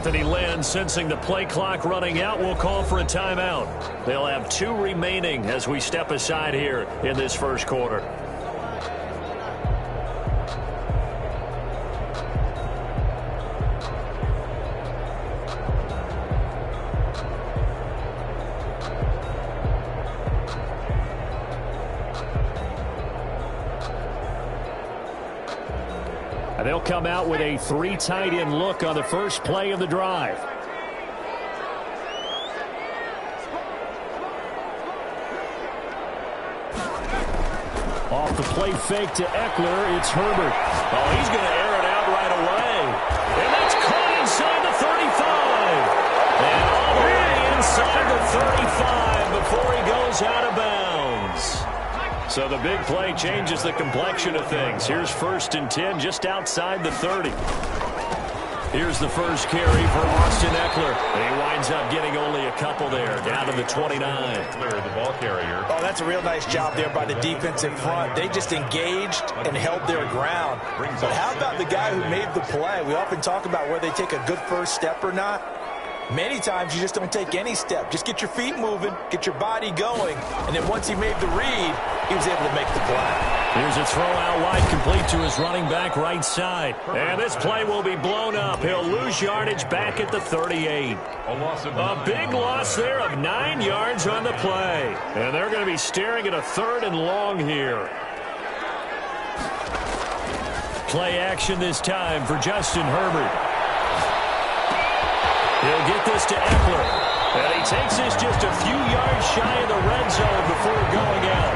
Anthony Lynn, sensing the play clock running out, will call for a timeout. They'll have 2 remaining as we step aside here in this first quarter. And they'll come out with a 3 tight end look on the first play of the drive. Off the play fake to Ekeler, it's Herbert. Oh, he's going to air it out right away. And that's caught inside the 35. And all the way inside the 35 before he goes out of bounds. So the big play changes the complexion of things. Here's 1st and 10 just outside the 30. Here's the first carry for Austin Ekeler. And he winds up getting only a couple there, down to the 29. The ball carrier. Oh, that's a real nice job there by the defense in front. They just engaged and held their ground. But how about the guy who made the play? We often talk about whether they take a good first step or not. Many times you just don't take any step. Just get your feet moving, get your body going, and then once he made the read, he was able to make the play. Here's a throw out wide, complete to his running back right side. And this play will be blown up. He'll lose yardage back at the 38. A big loss there of 9 yards on the play. And they're going to be staring at a 3rd and long here. Play action this time for Justin Herbert. He'll get this to Ekeler. And he takes this just a few yards shy of the red zone before going out.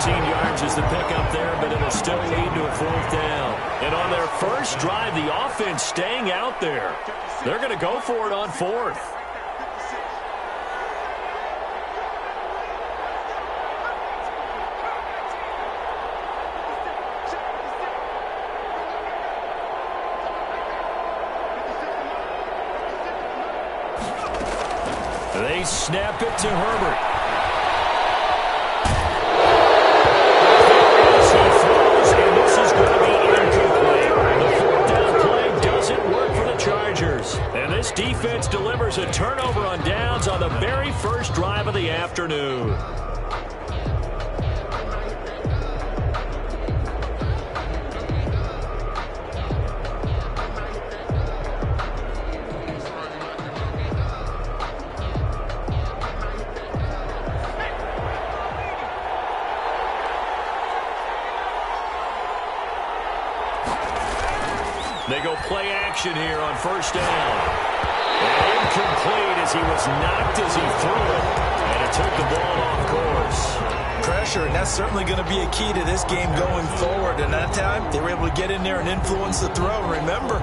14 yards is the pickup there, but it'll still lead to a 4th down. And on their first drive, the offense staying out there. They're going to go for it on 4th. They snap it to Herbert. He throws, and this is going to be incomplete. The 4th down play doesn't work for the Chargers. And this defense delivers a turnover on downs on the very first drive of the afternoon. They go play action here on 1st down. And incomplete as he was knocked as he threw it. And it took the ball off course. Pressure, and that's certainly going to be a key to this game going forward. And that time, they were able to get in there and influence the throw. Remember,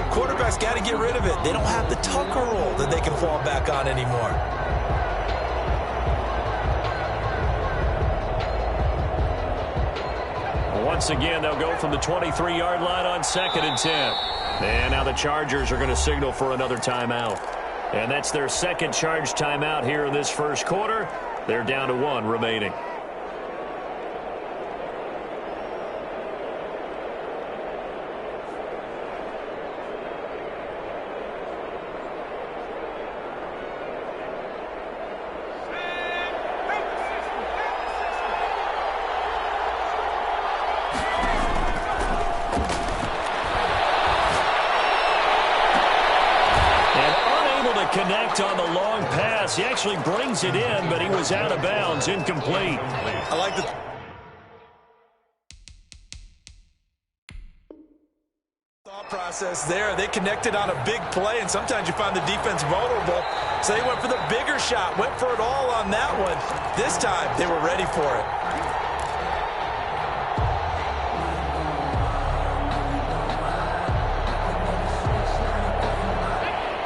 quarterbacks got to get rid of it. They don't have the Tucker roll that they can fall back on anymore. Once again, they'll go from the 23-yard line on 2nd and 10. And now the Chargers are going to signal for another timeout. And that's their 2nd charge timeout here in this first quarter. They're down to 1 remaining. Connect on the long pass. He actually brings it in, but he was out of bounds, incomplete. I like the thought process there. They connected on a big play, and sometimes you find the defense vulnerable. So they went for the bigger shot, went for it all on that one. This time, they were ready for it.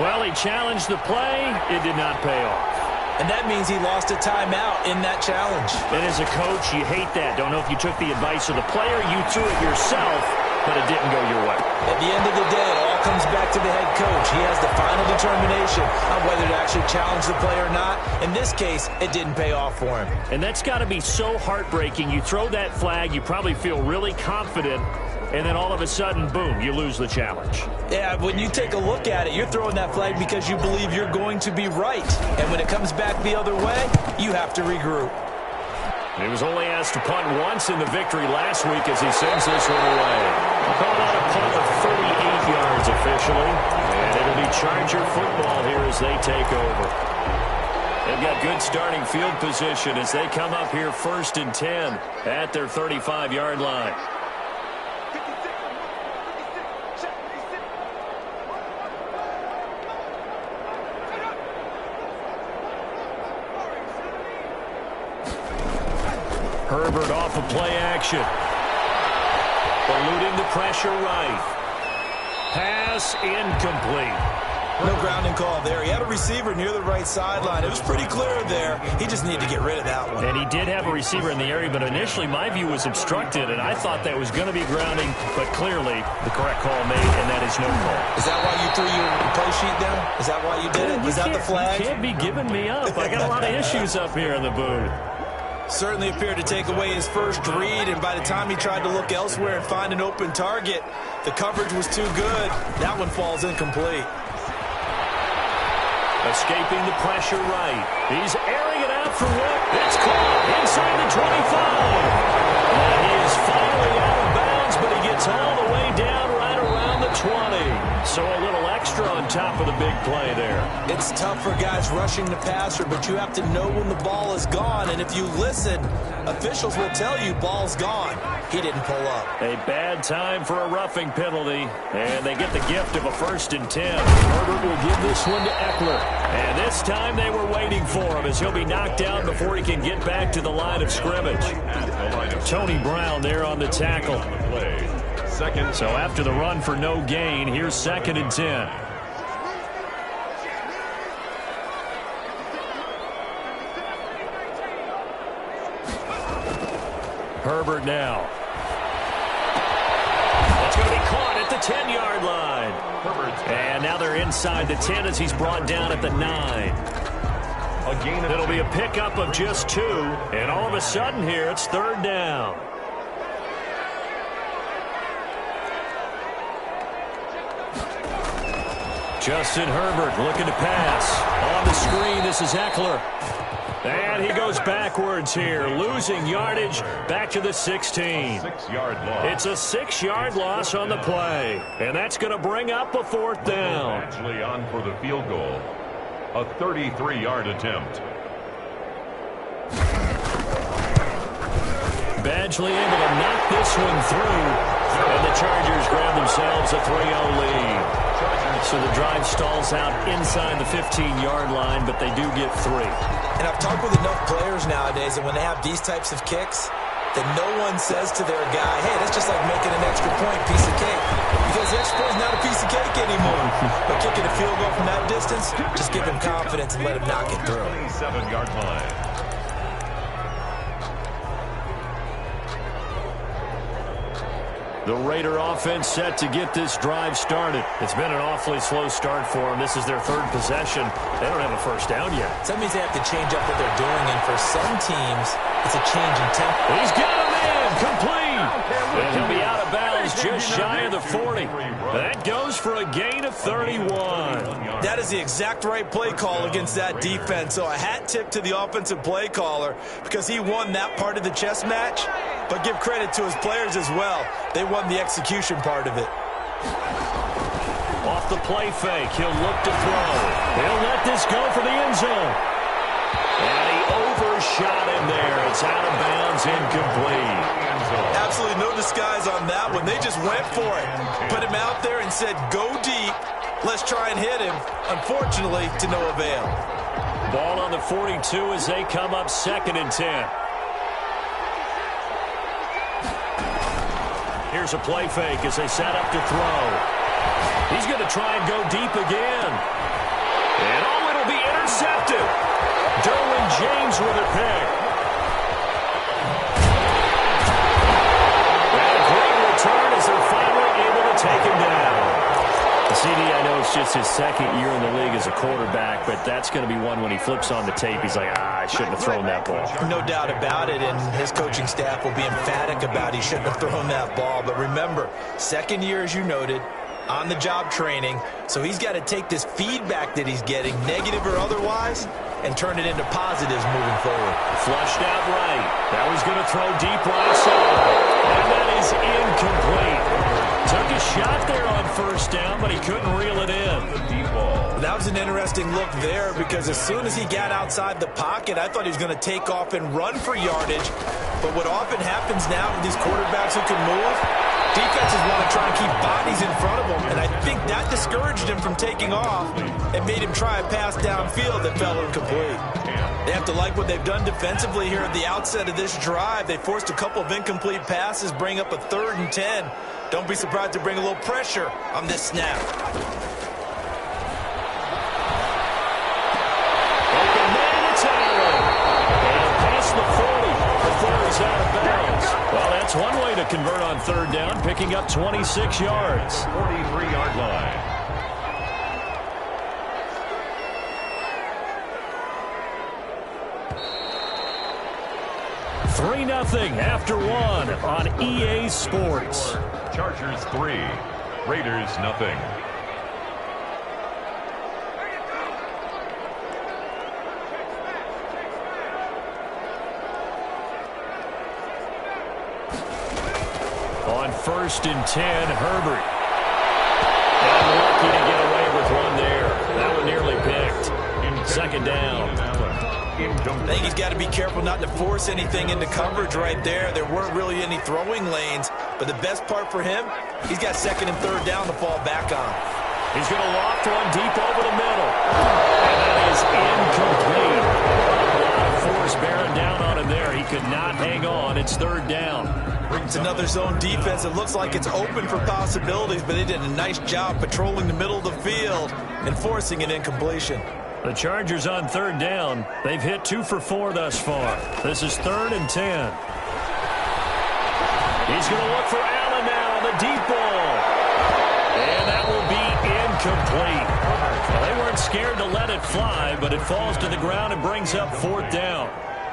Well, he challenged the play. It did not pay off. And that means he lost a timeout in that challenge. And as a coach, you hate that. Don't know if you took the advice of the player. You threw it yourself, but it didn't go your way. At the end of the day, it all comes back to the head coach. He has the final determination on whether to actually challenge the play or not. In this case, it didn't pay off for him. And that's got to be so heartbreaking. You throw that flag, you probably feel really confident, and then all of a sudden, boom, you lose the challenge. Yeah, when you take a look at it, you're throwing that flag because you believe you're going to be right. And when it comes back the other way, you have to regroup. He was only asked to punt once in the victory last week as he sends this one away. Called out a punt of 38 yards officially. And it'll be Charger football here as they take over. They've got good starting field position as they come up here 1st and 10 at their 35-yard line. Herbert off of play action. Eluding the pressure right. Pass incomplete. No grounding call there. He had a receiver near the right sideline. It was pretty clear there. He just needed to get rid of that one. And he did have a receiver in the area, but initially my view was obstructed, and I thought that was going to be grounding, but clearly the correct call made, and that is no call. Is that why you threw your play sheet down? Is that why you did it? Was that the flag? You can't be giving me up. I got a lot of issues up here in the booth. Certainly appeared to take away his first read, and by the time he tried to look elsewhere and find an open target, the coverage was too good. That one falls incomplete. Escaping the pressure right. He's airing it out for what? It's caught inside the 25. And he is finally out of bounds, but he gets all the way down right around the 20. So a little extra on top of the big play there. It's tough for guys rushing the passer, but you have to know when the ball is gone. And if you listen, officials will tell you ball's gone. He didn't pull up. A bad time for a roughing penalty. And they get the gift of a 1st and 10. Herbert will give this one to Eckler. And this time they were waiting for him as he'll be knocked down before he can get back to the line of scrimmage. Tony Brown there on the tackle. So after the run for no gain, here's 2nd and 10. Herbert now. That's going to be caught at the 10-yard line. And now they're inside the 10 as he's brought down at the 9. It'll be a pickup of just 2. And all of a sudden here, it's 3rd down. Justin Herbert looking to pass. On the screen, this is Eckler. And he goes backwards here, losing yardage back to the 16. 6-yard loss. It's a 6-yard loss on the play. And that's going to bring up a 4th down. Actually on for the field goal. A 33-yard attempt. Badgley able to knock this one through. And the Chargers grab themselves a 3-0 lead. So the drive stalls out inside the 15-yard line, but they do get 3. And I've talked with enough players nowadays, and when they have these types of kicks, that no one says to their guy, hey, that's just like making an extra point, piece of cake. Because the extra point is not a piece of cake anymore. But kicking a field goal from that distance, just give him confidence and let him knock it through. 7-yard line. The Raider offense set to get this drive started. It's been an awfully slow start for them. This is their 3rd possession. They don't have a 1st down yet. So that means they have to change up what they're doing, and for some teams, it's a change in tempo. He's got a man complete. And he'll be out of bounds just shy of the 40. That goes for a gain of 31. That is the exact right play call against that defense. So a hat tip to the offensive play caller because he won that part of the chess match. But give credit to his players as well. They won the execution part of it. Off the play fake, he'll look to throw. He'll let this go for the end zone. And he overshot him there. It's out of bounds, incomplete. Absolutely no disguise on that one. They just went for it. Put him out there and said, go deep. Let's try and hit him. Unfortunately, to no avail. Ball on the 42 as they come up 2nd and 10. Here's a play fake as they set up to throw. He's going to try and go deep again. And it'll be intercepted. Derwin James with a pick. And a great return as they're finally able to take him down. CD, I know it's just It's his second year in the league as a quarterback, but that's going to be one when he flips on the tape, he's like, I shouldn't have thrown that ball. No doubt about it, and his coaching staff will be emphatic about he shouldn't have thrown that ball. But remember, second year, as you noted, on-the-job training, so he's got to take this feedback that he's getting, negative or otherwise, and turn it into positives moving forward. Flushed out right. That was going to throw deep right side. And that is incomplete. Took a shot there on first down, but he couldn't reel it in. That was an interesting look there because as soon as he got outside the pocket, I thought he was going to take off and run for yardage. But what often happens now with these quarterbacks who can move, defenses want to try and keep bodies in front of them, and I think that discouraged him from taking off and made him try a pass downfield that fell incomplete. They have to like what they've done defensively here at the outset of this drive. They forced a couple of incomplete passes, bring up a 3rd and 10. Don't be surprised to bring a little pressure on this snap. Open man, it's Allen. And past the 40 before he's out of bounds. Well, that's one way to convert on 3rd down, picking up 26 yards. 43-yard line. Three 0 after one on EA Sports. Chargers 3, Raiders 0. On 1st and 10, Herbert. And lucky to get away with one there. That one nearly picked. 2nd down. I think he's got to be careful not to force anything into coverage right there. There weren't really any throwing lanes, but the best part for him, he's got 2nd and 3rd down to fall back on. He's going to loft one deep over the middle. And that is incomplete. A lot of force bearing down on him there. He could not hang on. It's 3rd down. It's another zone defense. It looks like it's open for possibilities, but they did a nice job patrolling the middle of the field and forcing an incompletion. The Chargers on 3rd down. They've hit 2 for 4 thus far. This is 3rd and 10. He's going to look for Allen now, the deep ball. And that will be incomplete. Well, they weren't scared to let it fly, but it falls to the ground and brings up 4th down.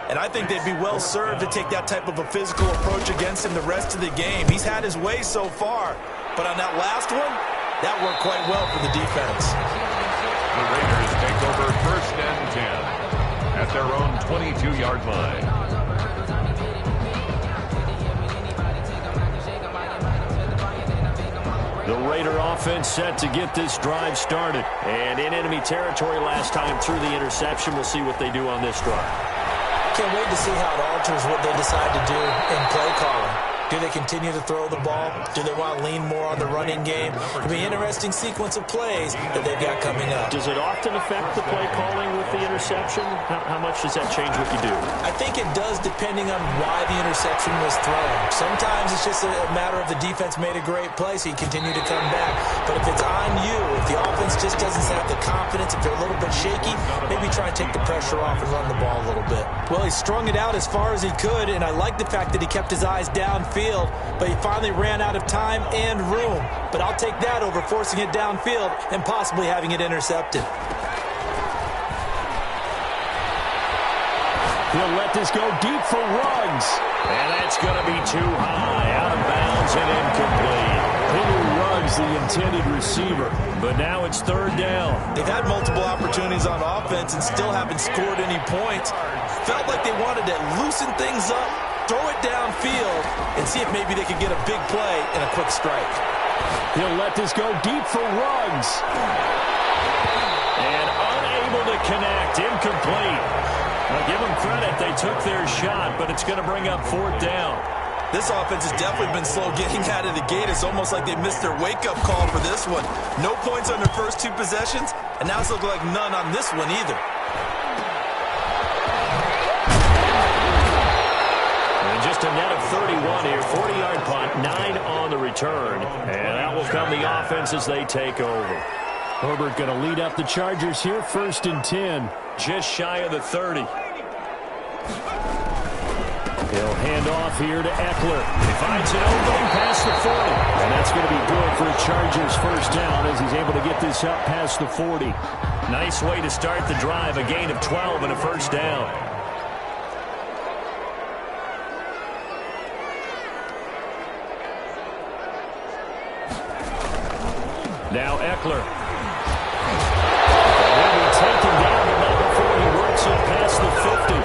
And I think they'd be well served to take that type of a physical approach against him the rest of the game. He's had his way so far, but on that last one, that worked quite well for the defense. The Raiders take over 1st and 10 at their own 22-yard line. The Raider offense set to get this drive started. And in enemy territory last time through the interception. We'll see what they do on this drive. Can't wait to see how it alters what they decide to do in play calling. Do they continue to throw the ball? Do they want to lean more on the running game? It'll be an interesting sequence of plays that they've got coming up. Does it often affect the play calling with the interception? How much does that change what you do? I think it does depending on why the interception was thrown. Sometimes it's just a matter of the defense made a great play, so you continue to come back. But if it's on you, if the offense just doesn't have the confidence, if they're a little bit shaky, maybe try and take the pressure off and run the ball a little bit. Well, he strung it out as far as he could, and I like the fact that he kept his eyes downfield, but he finally ran out of time and room. But I'll take that over forcing it downfield and possibly having it intercepted. He'll let this go deep for Ruggs. And that's going to be too high. Out of bounds and incomplete. Henry Ruggs, the intended receiver. But now it's 3rd down. They've had multiple opportunities on offense and still haven't scored any points. Felt like they wanted to loosen things up, throw it downfield, and see if maybe they could get a big play and a quick strike. He'll let this go deep for Ruggs. And unable to connect. Incomplete. Now, give them credit. They took their shot, but it's going to bring up 4th down. This offense has definitely been slow getting out of the gate. It's almost like they missed their wake-up call for this one. No points on their first 2 possessions, and now it's looking like none on this one either. And just a net of 31 here. 40-yard punt, 9 on the return. And that will come the offense as they take over. Herbert going to lead up the Chargers here. 1st and 10. Just shy of the 30. He'll hand off here to Eckler. He finds an opening past the 40. And that's going to be good for a Chargers first down as he's able to get this up past the 40. Nice way to start the drive. A gain of 12 and a first down. Now Eckler. He'll be taken down before he works it past the 50.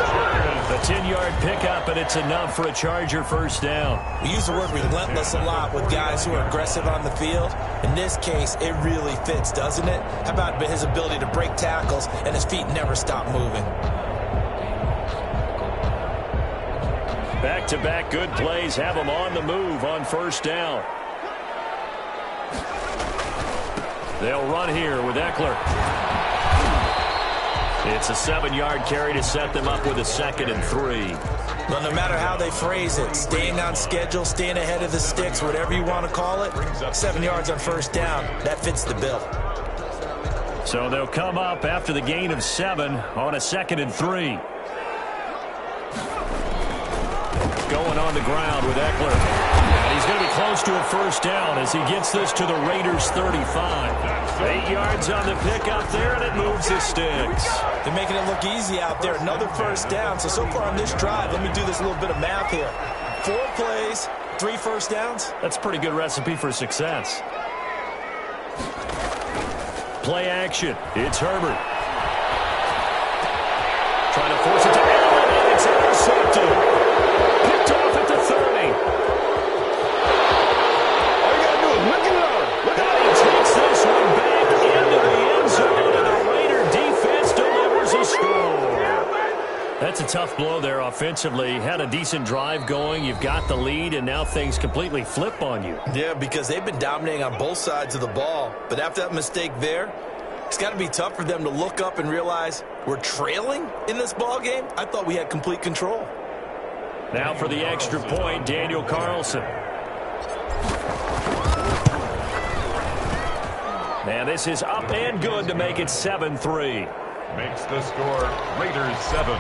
A 10-yard pickup, and it's enough for a Charger first down. We use the word relentless a lot with guys who are aggressive on the field. In this case, it really fits, doesn't it? How about his ability to break tackles and his feet never stop moving? Back-to-back good plays have him on the move on first down. They'll run here with Eckler. It's a 7-yard carry to set them up with a 2nd and 3. Well, no matter how they phrase it, staying on schedule, staying ahead of the sticks, whatever you want to call it, 7 yards on first down, that fits the bill. So they'll come up after the gain of 7 on a 2nd and 3. Going on the ground with Eckler. And he's going to be close to a first down as he gets this to the Raiders' 35. 8 yards on the pickup there, and it moves the sticks. They're making it look easy out there. Another first down. So far on this drive, let me do this little bit of math here. 4 plays, 3 first downs. That's a pretty good recipe for success. Play action. It's Herbert. Trying to force it to Allen, and it's intercepted. Picked off at the 30. All you got to do is look it up. And he takes this one back into the end zone, and the Raider defense delivers a score. That's a tough blow there offensively. Had a decent drive going. You've got the lead, and now things completely flip on you. Yeah, because they've been dominating on both sides of the ball. But after that mistake there, it's got to be tough for them to look up and realize we're trailing in this ball game. I thought we had complete control. Now for the extra point, Daniel Carlson. And this is up and good to make it 7-3. Makes the score Raiders 7,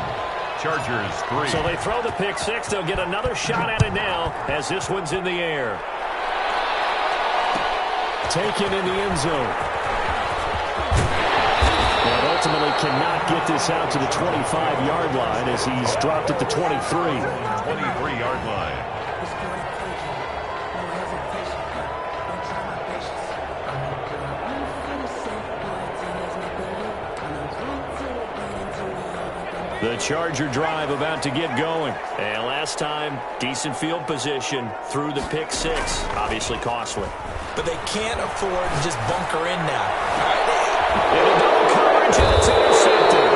Chargers 3. So they throw the pick six. They'll get another shot at it now as this one's in the air. Taken in the end zone. And ultimately cannot get this out to the 25-yard line as he's dropped at the 23. 23-yard line. The Charger drive about to get going. And last time, decent field position through the pick six. Obviously costly. But they can't afford to just bunker in now. All right? Into double coverage, and it's intercepted.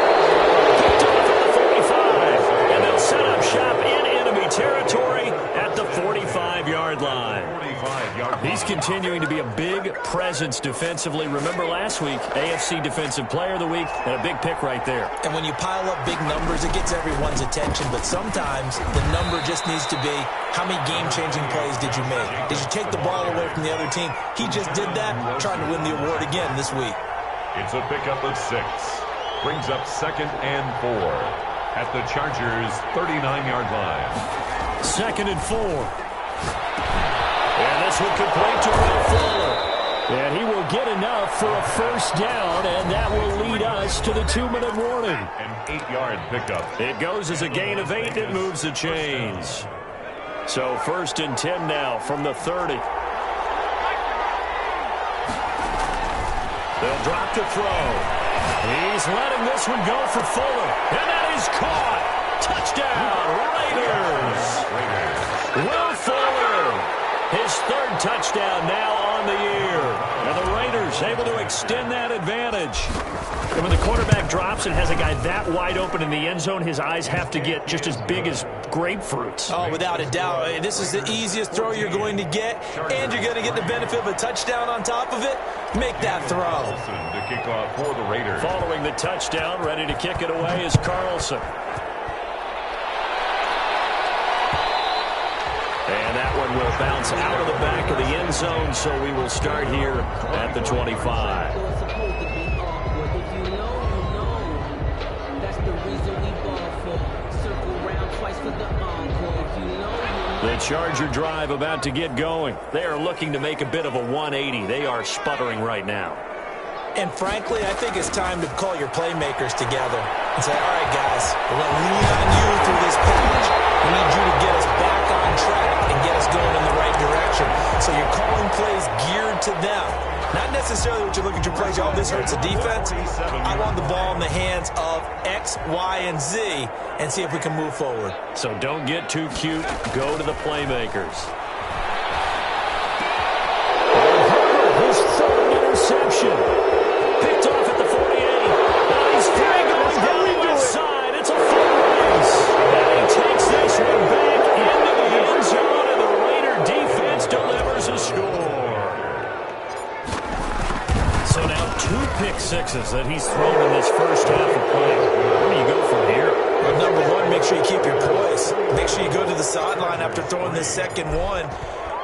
Picked off at the 45. And they'll set up shop in enemy territory at the 45-yard line. 45-yard line. He's continuing to be a big presence defensively. Remember last week, AFC Defensive Player of the Week, and a big pick right there. And when you pile up big numbers, it gets everyone's attention. But sometimes the number just needs to be, how many game-changing plays did you make? Did you take the ball away from the other team? He just did that, trying to win the award again this week. It's a pickup of 6. Brings up 2nd and 4 at the Chargers' 39-yard line. 2nd and 4. And this will complete to Will Fuller. And he will get enough for a first down, and that will lead us to the 2-minute warning. An 8-yard pickup. It goes as a gain of 8, and it moves the chains. So 1st and 10 now from the 30. They'll drop to throw. He's letting this one go for Fuller. And that is caught. Touchdown, Raiders. Will Fuller, his 3rd touchdown now on the year. And the Raiders able to extend that advantage. And when the quarterback drops and has a guy that wide open in the end zone, his eyes have to get just as big as grapefruits. Oh, without a doubt. This is the easiest throw you're going to get, and you're going to get the benefit of a touchdown on top of it. Make that throw. To kick off for the Raiders. Following the touchdown, ready to kick it away is Carlson. And that one will bounce out of the back of the end zone, so we will start here at the 25. That's the reason we ball for. Circle round twice for the encore. Charger drive about to get going. They are looking to make a bit of a 180. They are sputtering right now. And frankly, I think it's time to call your playmakers together and say, all right, guys, we're going to lean on you through this patch. We need you to get us back on track and get us going in the right direction. So you're calling plays geared to them. Not necessarily what you look at your plays, oh, this hurts the defense. I want the ball in the hands of X, Y, and Z and see if we can move forward. So don't get too cute. Go to the playmakers. His third interception. Picked off at the 48. Now he's free going down the left side. It's a full race. And he takes this one back into the end zone, and the Raider defense delivers a score. So now 2 pick sixes that he's thrown in this first half of play. Where do you go from here? Well, number one, make sure you keep your poise. Make sure you go to the sideline after throwing this second one,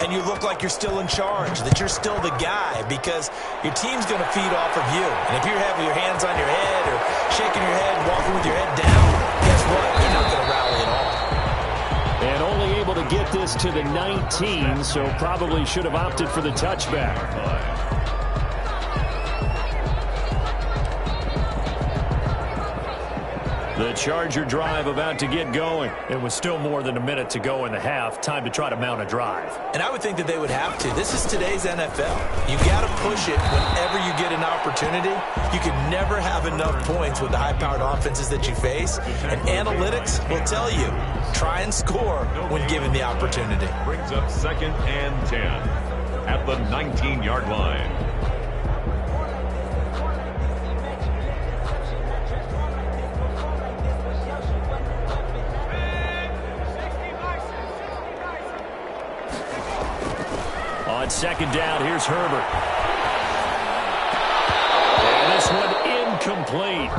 and you look like you're still in charge, that you're still the guy, because your team's going to feed off of you. And if you're having your hands on your head or shaking your head and walking with your head down, guess what? You're not going to rally at all. And only able to get this to the 19, so probably should have opted for the touchback. The Charger drive about to get going. It was still more than a minute to go in the half. Time to try to mount a drive. And I would think that they would have to. This is today's NFL. You got to push it whenever you get an opportunity. You can never have enough points with the high-powered offenses that you face. And analytics will tell you, try and score when given the opportunity. Brings up 2nd and 10 at the 19-yard line. On 2nd down, here's Herbert. And this one incomplete.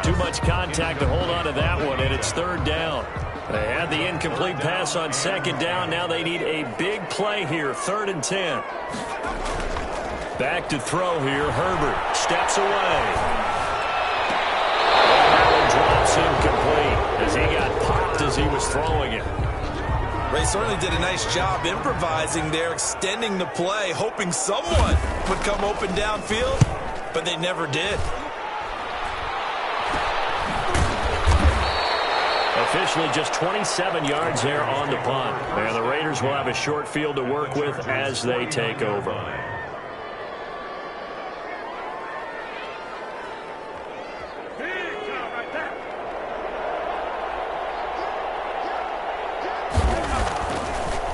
Too much contact to hold on to that one, and it's 3rd down. They had the incomplete pass on 2nd down. Now they need a big play here, 3rd and 10. Back to throw here. Herbert steps away. And that one drops incomplete as he got popped as he was throwing it. Ray certainly did a nice job improvising there, extending the play, hoping someone would come open downfield, but they never did. Officially just 27 yards there on the punt. And the Raiders will have a short field to work with as they take over.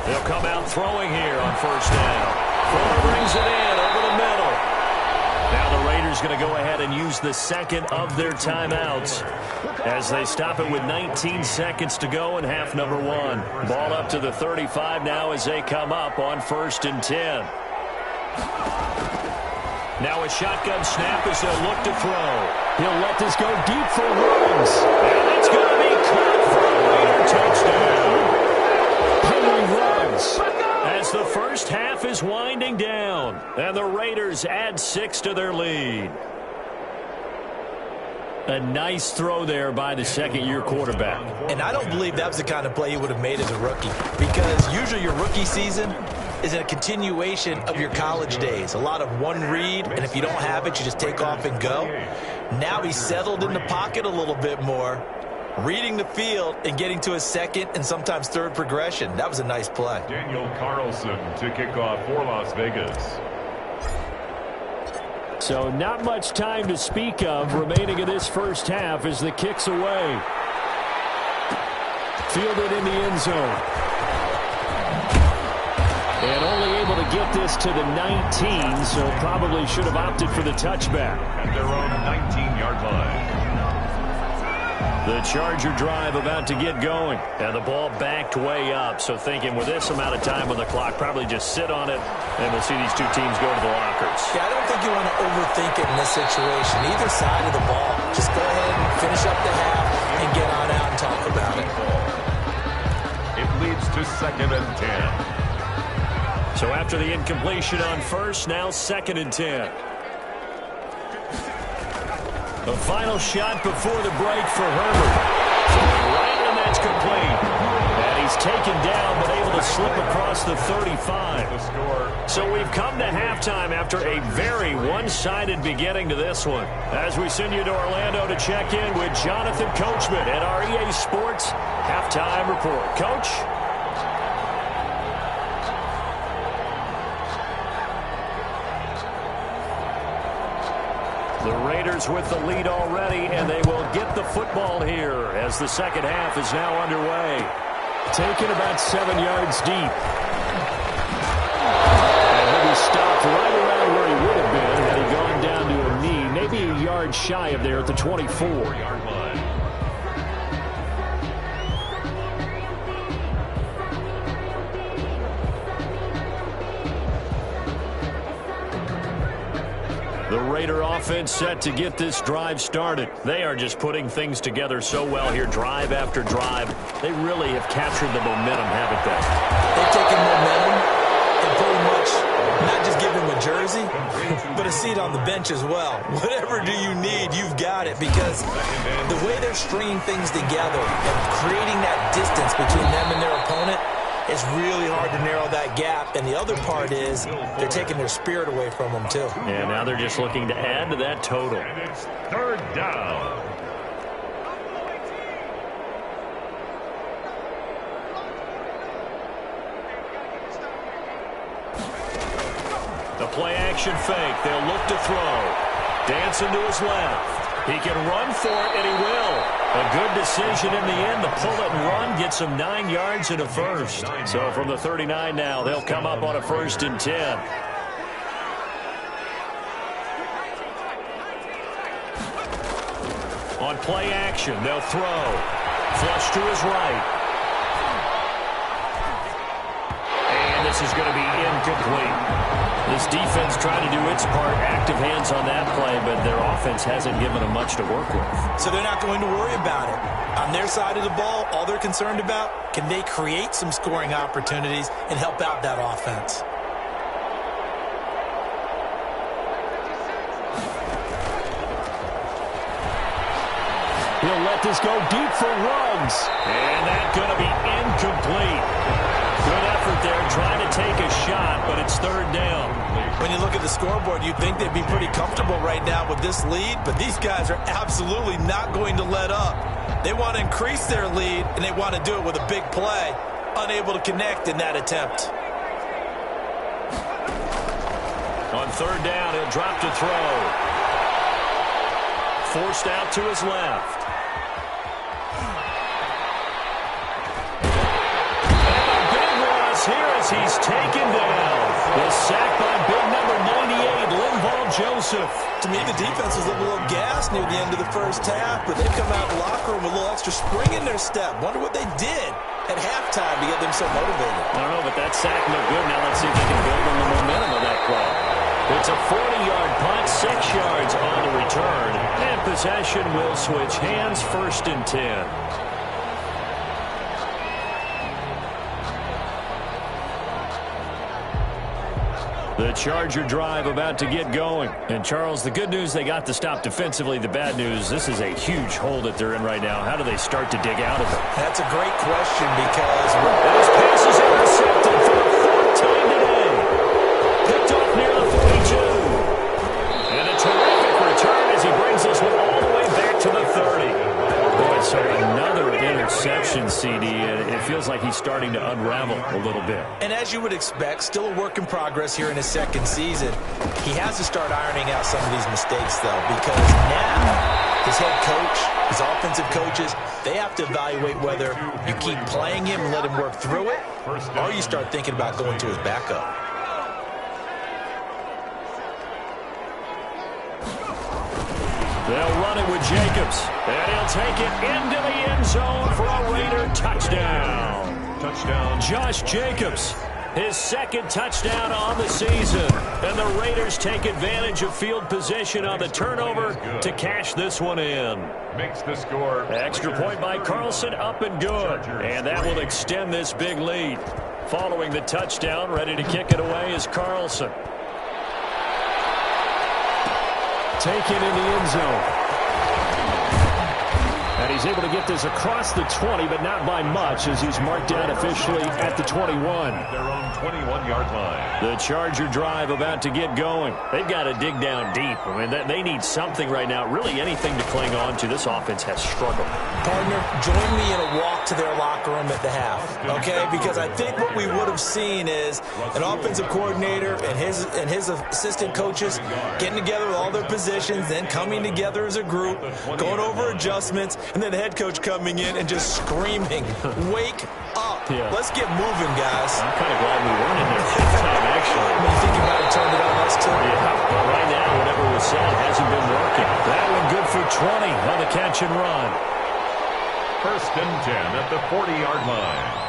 They'll come out throwing here on 1st down. Fuller brings it in over the middle. Now the Raiders going to go ahead and use the second of their timeouts as they stop it with 19 seconds to go in half number 1. Ball up to the 35 now as they come up on 1st and 10. Now a shotgun snap as they'll look to throw. He'll let this go deep for Ruggs. And it's going to be caught for a Raider touchdown. Henry Ruggs, as the first half is winding down, and the Raiders add 6 to their lead. A nice throw there by the second-year quarterback. And I don't believe that was the kind of play he would have made as a rookie, because usually your rookie season is a continuation of your college days. A lot of one read, and if you don't have it, you just take off and go. Now he's settled in the pocket a little bit more, reading the field and getting to a second and sometimes third progression. That was a nice play. Daniel Carlson to kick off for Las Vegas. So not much time to speak of remaining in this first half as the kick's away. Fielded in the end zone. And only able to get this to the 19, so probably should have opted for the touchback. At their own 19-yard line. The Charger drive about to get going. And the ball backed way up. So thinking with this amount of time on the clock, probably just sit on it, and we'll see these two teams go to the lockers. Yeah, I don't think you want to overthink it in this situation. Either side of the ball. Just go ahead and finish up the half and get on out and talk about it. It leads to 2nd and 10. So after the incompletion on 1st, now 2nd and 10. The final shot before the break for Herbert. Right, and that's complete. And he's taken down, but able to slip 35. The score. So we've come to halftime after a very one-sided beginning to this one. As we send you to Orlando to check in with Jonathan Coachman at our EA Sports Halftime Report. Coach? The Raiders with the lead already, and they will get the football here as the second half is now underway. Taken about 7 yards deep. And he'll be stopped right around where he would have been had he gone down to a knee, maybe a yard shy of there at the 24-yard line. The Raider offense set to get this drive started. They are just putting things together so well here, drive after drive. They really have captured the momentum, haven't they? They've taken momentum and pretty much not just give him a jersey, but a seat on the bench as well. Whatever do you need, you've got it, because the way they're stringing things together and creating that distance between them and their opponent, it's really hard to narrow that gap. And the other part is they're taking their spirit away from them, too. And now they're just looking to add to that total. And it's third down. The play-action fake. They'll look to throw. Dancing to his left. He can run for it, and he will. A good decision in the end. The pull it and run gets him 9 yards and a first. So from the 39 now, they'll come up on a 1st and 10. On play action, they'll throw. Flush to his right. And this is going to be incomplete. This defense trying to do its part, active hands on that play, but their offense hasn't given them much to work with. So they're not going to worry about it. On their side of the ball, all they're concerned about, can they create some scoring opportunities and help out that offense? He'll let this go deep for Ruggs. And that's going to be incomplete. Good effort there trying to take a shot, but it's third down. When you look at the scoreboard, you'd think they'd be pretty comfortable right now with this lead, but these guys are absolutely not going to let up. They want to increase their lead, and they want to do it with a big play. Unable to connect in that attempt. On third down, he'll drop to throw. Forced out to his left. Here as he's taken down. The sack by big number 98, Linval Joseph. To me, the defense was a little gassed near the end of the first half, but they've come out of the locker room with a little extra spring in their step. Wonder what they did at halftime to get them so motivated. I don't know, but that sack looked good. Now let's see if they can build on the momentum of that play. It's a 40-yard punt, 6 yards on the return, and possession will switch hands, 1st and 10. The Charger drive about to get going. And, Charles, the good news, they got the stop defensively. The bad news, this is a huge hole that they're in right now. How do they start to dig out of it? That's a great question because this pass is intercepted for the 4th time today. Picked off near the 42. And a terrific return as he brings this one all the way back to the 30. Boy, so another interception, CD, and it feels like he's starting to unravel a little bit. And as you would expect, still a work in progress here in his second season. He has to start ironing out some of these mistakes, though, because now his head coach, his offensive coaches, they have to evaluate whether you keep playing him and let him work through it, or you start thinking about going to his backup. They'll run it with Jacobs, and he'll take it into the end zone for a Raider touchdown. Touchdown. Josh Jacobs, his 2nd touchdown on the season. And the Raiders take advantage of field position on the turnover to cash this one in. Makes the score. Extra point by Carlson, up and good. And that will extend this big lead. Following the touchdown, ready to kick it away is Carlson. Taken in the end zone. And he's able to get this across the 20, but not by much, as he's marked down officially at the 21. At their own 21-yard line. The Charger drive about to get going. They've got to dig down deep. I mean, they need something right now, really anything to cling on to. This offense has struggled. Partner, join me in a walk to their locker room at the half, okay? Because I think what we would have seen is an offensive coordinator and his assistant coaches getting together with all their positions, then coming together as a group, going over adjustments, and then the head coach coming in and just screaming, wake up. Yeah. Let's get moving, guys. I'm kind of glad we weren't in there for that time, actually. I mean, you think you might have turned it on us, too? Yeah, well, right now, whatever was said hasn't been working. That one good for 20 on the catch and run. 1st and 10 at the 40-yard line.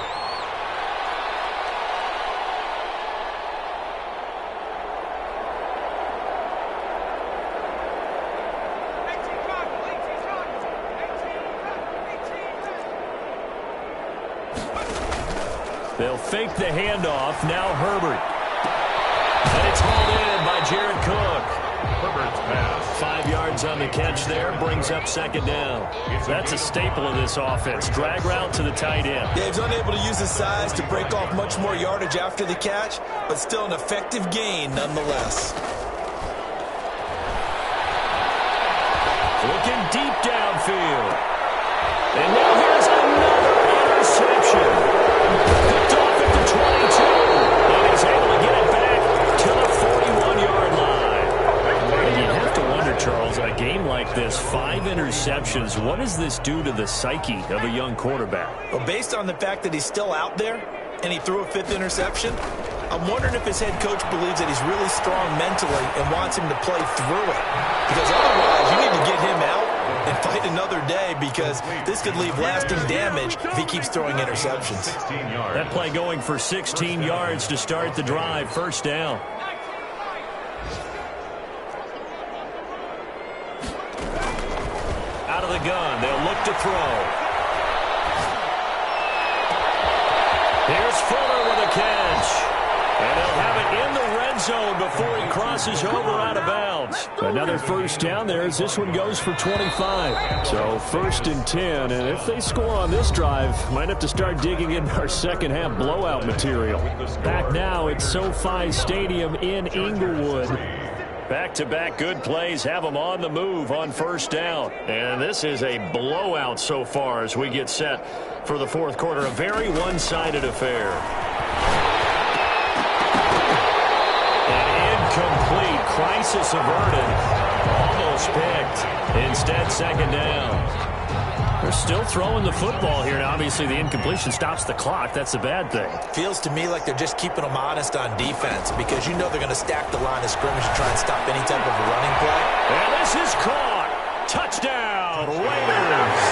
They'll fake the handoff. Now Herbert. And it's hauled in by Jared Cook. Herbert's pass. 5 yards on the catch there. Brings up 2nd down. That's a staple of this offense. Drag route to the tight end. Yeah, he's unable to use his size to break off much more yardage after the catch, but still an effective gain nonetheless. Looking deep downfield. And now here's another interception. Picked off at the 22. And he's able to get it back to the 41-yard line. And you have to wonder, Charles, a game like this, 5 interceptions, what does this do to the psyche of a young quarterback? Well, based on the fact that he's still out there and he threw a 5th interception, I'm wondering if his head coach believes that he's really strong mentally and wants him to play through it. Because otherwise, you need to get him out and fight another day, because this could leave lasting damage if he keeps throwing interceptions. 16 yards. That play going for 16 yards to start the drive. 1st down. Out of the gun. They'll look to throw. Here's Fuller with a catch. And they'll have it in the red zone before he crosses over out of bounds. Another 1st down there as this one goes for 25. So 1st and 10, and if they score on this drive, might have to start digging in our second half blowout material. Back now at SoFi Stadium in Inglewood. Back-to-back good plays have them on the move on 1st down. And this is a blowout so far as we get set for the 4th quarter. A very one-sided affair. Complete. Crisis averted. Almost picked. Instead, 2nd down. They're still throwing the football here. Now, obviously, the incompletion stops the clock. That's the bad thing. Feels to me like they're just keeping them honest on defense, because you know they're going to stack the line of scrimmage and try and stop any type of a running play. And this is caught. Touchdown, Raiders.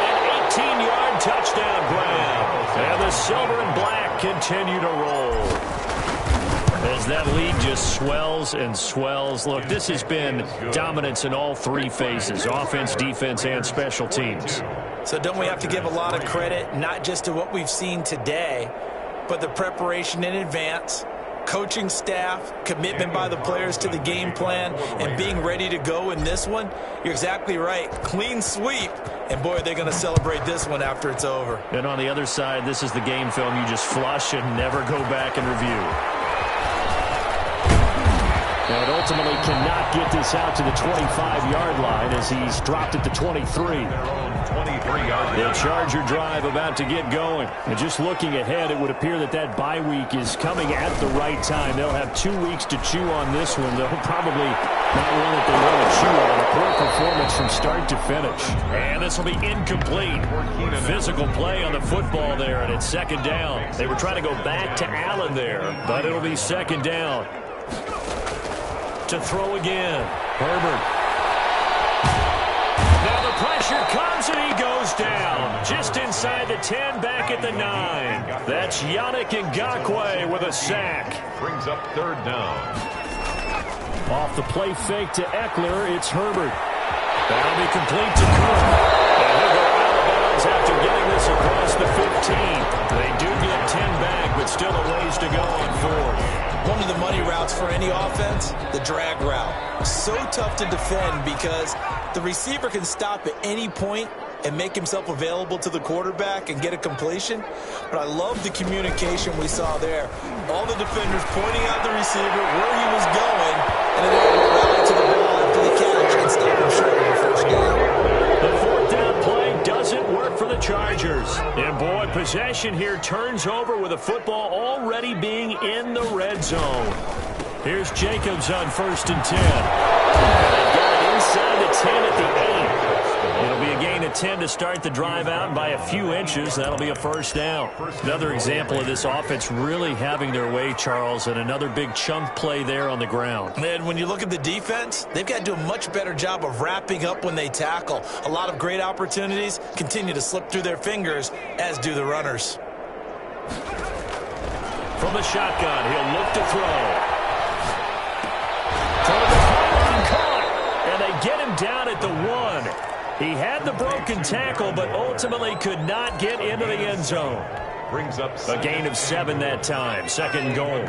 An 18-yard touchdown grab. And the silver and black continue to roll. As that lead just swells and swells. Look, this has been dominance in all 3 phases, offense, defense, and special teams. So don't we have to give a lot of credit, not just to what we've seen today, but the preparation in advance, coaching staff, commitment by the players to the game plan, and being ready to go in this one? You're exactly right. Clean sweep. And, boy, they're going to celebrate this one after it's over. And on the other side, this is the game film you just flush and never go back and review. And ultimately cannot get this out to the 25-yard line as he's dropped at the 23. The Charger drive about to get going. And just looking ahead, it would appear that that bye week is coming at the right time. They'll have 2 weeks to chew on this one. They'll probably not one that they want to chew on. A poor performance from start to finish. And this will be incomplete. Physical play on the football there, and it's 2nd down. They were trying to go back to Allen there, but it'll be 2nd down. To throw again. Herbert. Now the pressure comes and he goes down. Just inside the 10, back at the 9. That's Yannick Ngakoue with a sack. Brings up 3rd down. Off the play fake to Eckler, it's Herbert. That'll be complete to Cook. And he'll go out of bounds after getting this across the 15. They do get 10 back, but still a ways to go on 4th. One of the money routes for any offense, the drag route. So tough to defend because The receiver can stop at any point and make himself available to the quarterback and get a completion. But I love the communication we saw there. All the defenders pointing out the receiver, where he was going, and then they would rally to the ball after the catch and stop him short of the first down. The fourth down play doesn't work for the Chargers. And, boy, possession here turns over with the football already being in the red zone. Here's Jacobs on 1st and 10. They've got it inside the 10 at the 8. It'll be a gain of 10 to start the drive out by a few inches. That'll be a first down. Another example of this offense really having their way, Charles, and another big chunk play there on the ground. And when you look at the defense, they've got to do a much better job of wrapping up when they tackle. A lot of great opportunities continue to slip through their fingers, as do the runners. From the shotgun, he'll look to throw. Toward the pylon, caught, and they get him down at the 1. He had the broken tackle, but ultimately could not get into the end zone. Brings up a gain of 7 that time. 2nd goal. They'll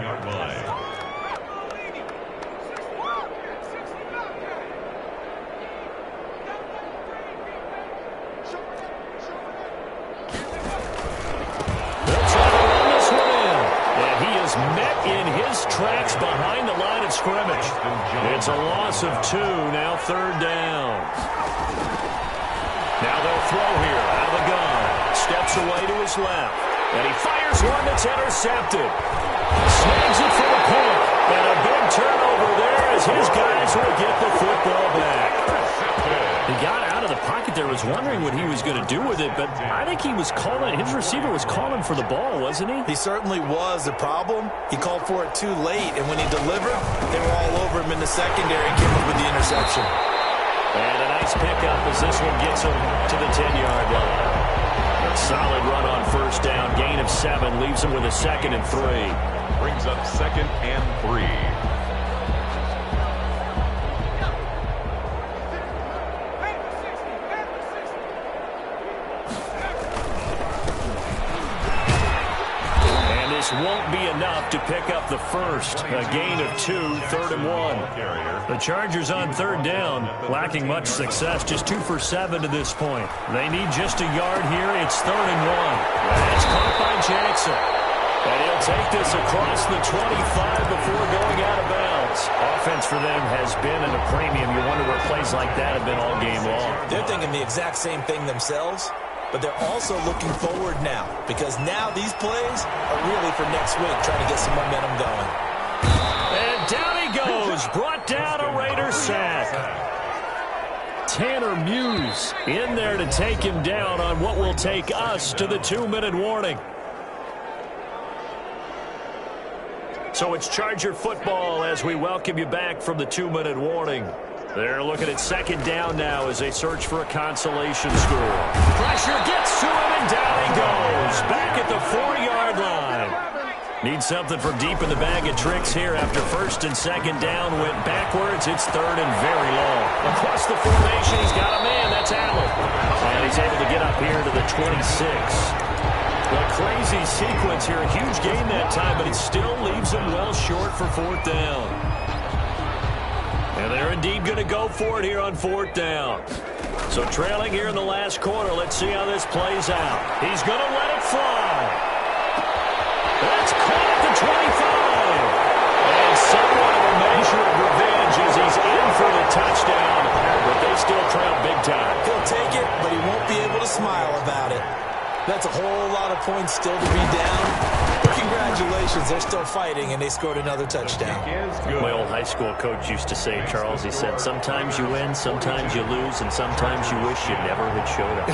try to run this one in. And he is met in his tracks behind the line of scrimmage. It's a loss of 2, now 3rd down. Now they'll throw here out of the gun. Steps away to his left. And he fires one that's intercepted. Snags it for the point. And a big turnover there as his guys will get the football back. He got out of the pocket there, was wondering what he was going to do with it, but I think he was calling, his receiver was calling for the ball, wasn't he? He certainly was. The problem, he called for it too late, and when he delivered, they were all over him in the secondary and came up with the interception. And a nice pickup as this one gets him to the 10-yard line. A solid run on 1st down. Gain of 7 leaves him with a 2nd and 3. Brings up 2nd and 3. Won't be enough to pick up the first. A gain of 2, 3rd and 1. The Chargers on 3rd down, lacking much success, just 2 for 7 to this point. They need just a yard here. It's 3rd and 1. That's caught by Jackson. And he'll take this across the 25 before going out of bounds. Offense for them has been at a premium. You wonder where plays like that have been all game long. They're thinking the exact same thing themselves. But they're also looking forward now, because now these plays are really for next week, trying to get some momentum going. And down he goes, brought down a Raider sack. Tanner Muse in there to take him down on what will take us to the 2-minute warning. So it's Charger football as we welcome you back from the 2-minute warning. They're looking at 2nd down now as they search for a consolation score. Pressure gets to him, and down he goes. Back at the 4-yard line. Needs something from deep in the bag of tricks here after 1st and 2nd down. Went backwards. It's 3rd and very long. Across the formation, he's got a man. That's Allen. And he's able to get up here to the 26. A crazy sequence here. A huge gain that time, but it still leaves him well short for 4th down. And they're indeed going to go for it here on 4th down. So trailing here in the last quarter. Let's see how this plays out. He's going to let it fly. That's caught at the 25. And somewhat of a measure of revenge as he's in for the touchdown. But they still trail big time. He'll take it, but he won't be able to smile about it. That's a whole lot of points still to be down. But congratulations, they're still fighting, and they scored another touchdown. My old high school coach used to say, Charles, he said, sometimes you win, sometimes you lose, and sometimes you wish you never had showed up.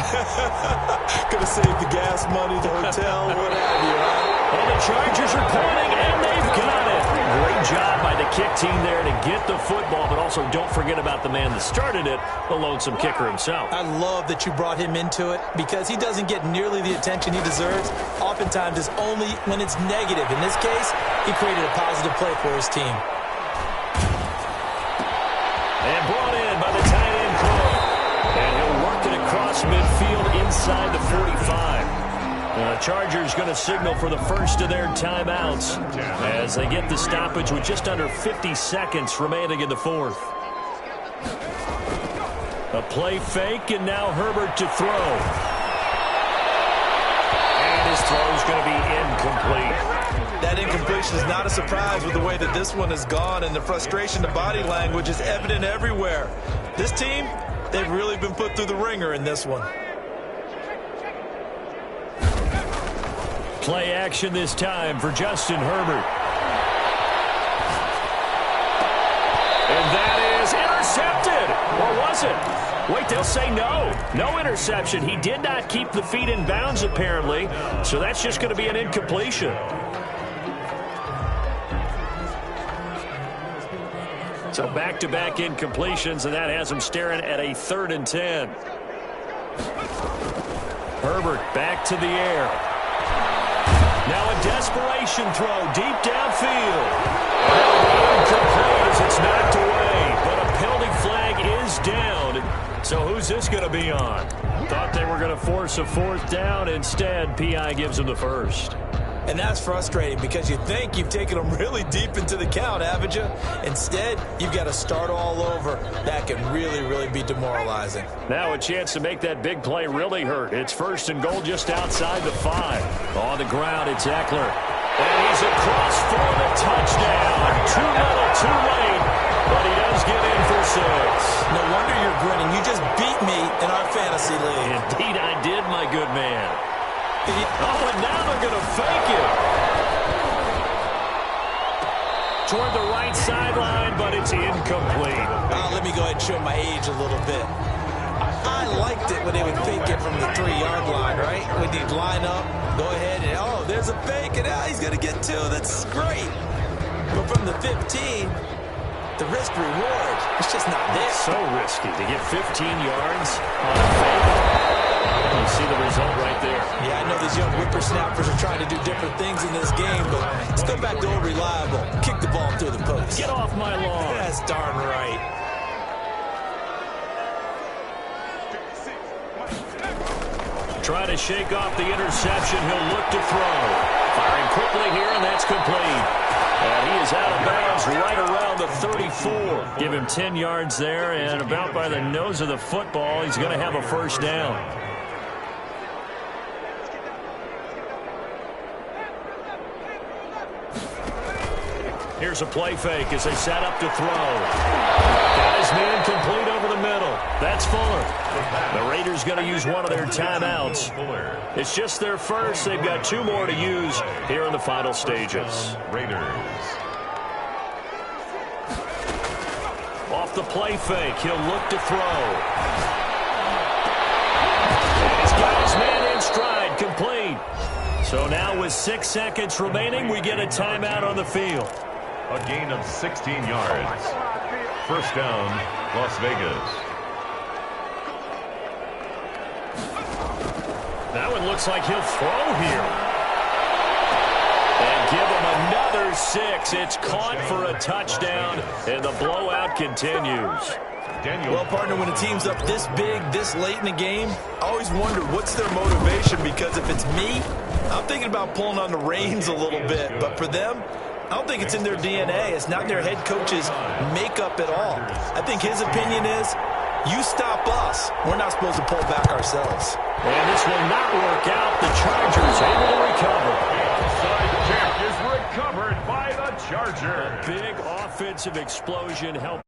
Could have saved the gas money, the hotel, what have you, right? And the Chargers are pointing, and they've got it. Great job by the kick team there to get the football, but also don't forget about the man that started it, the lonesome kicker himself. I love that you brought him into it because he doesn't get nearly the attention he deserves. Oftentimes it's only when it's negative. In this case, he created a positive play for his team. And brought in by the tight end Crow. And he'll work it across midfield inside the 45. The Chargers going to signal for the first of their timeouts as they get the stoppage with just under 50 seconds remaining in the 4th. A play fake, and now Herbert to throw. And his throw is going to be incomplete. That incompletion is not a surprise with the way that this one has gone, and the frustration, the body language is evident everywhere. This team, they've really been put through the ringer in this one. Play action this time for Justin Herbert. And that is intercepted. Or was it? Wait, they'll say no. No interception. He did not keep the feet in bounds, apparently. So that's just going to be an incompletion. So back-to-back incompletions, and that has him staring at a 3rd and 10. Herbert back to the air. Now a desperation throw deep downfield. Incomplete as it's knocked away, but a penalty flag is down. So who's this going to be on? Thought they were going to force a 4th down. Instead, P.I. gives them the first. And that's frustrating because you think you've taken them really deep into the count, haven't you? Instead, you've got to start all over. That can really, really be demoralizing. Now a chance to make that big play really hurt. It's 1st and goal just outside the 5. On the ground, it's Eckler. And he's across for the touchdown. Too little, too late. But he does get in for 6. No wonder you're grinning. You just beat me in our fantasy league. Indeed I did, my good man. Oh, and now they're going to fake it. Toward the right sideline, but it's incomplete. Let me go ahead and show my age a little bit. I liked it when they would fake it from the 3-yard line, right? When you'd line up, go ahead, and oh, there's a fake, and he's going to get 2. That's great. But from the 15, the risk-reward, it's just not there. So risky to get 15 yards on a fake. You see the result right there. Yeah, I know these young whippersnappers are trying to do different things in this game, but let's go back to old reliable. Kick the ball through the post. Get off my lawn. That's darn right. Try to shake off the interception. He'll look to throw. Firing quickly here, and that's complete. And he is out of bounds right around the 34. Give him 10 yards there, and about by the nose of the football, he's going to have a 1st down. Here's a play fake as they set up to throw. Got his man complete over the middle. That's Fuller. The Raiders going to use one of their timeouts. It's just their first. They've got 2 more to use here in the final stages. Raiders. Off the play fake, he'll look to throw. He's got his man in stride, complete. So now with 6 seconds remaining, we get a timeout on the field. A gain of 16 yards. 1st down, Las Vegas. That one looks like he'll throw here. And give him another 6. It's caught for a touchdown, and the blowout continues. Well, partner, when a team's up this big, this late in the game, I always wonder what's their motivation, because if it's me, I'm thinking about pulling on the reins a little bit. But for them, I don't think it's in their DNA. It's not their head coach's makeup at all. I think his opinion is, you stop us. We're not supposed to pull back ourselves. And this will not work out. The Chargers able to recover. Onside kick is recovered by the Chargers. A big offensive explosion helped.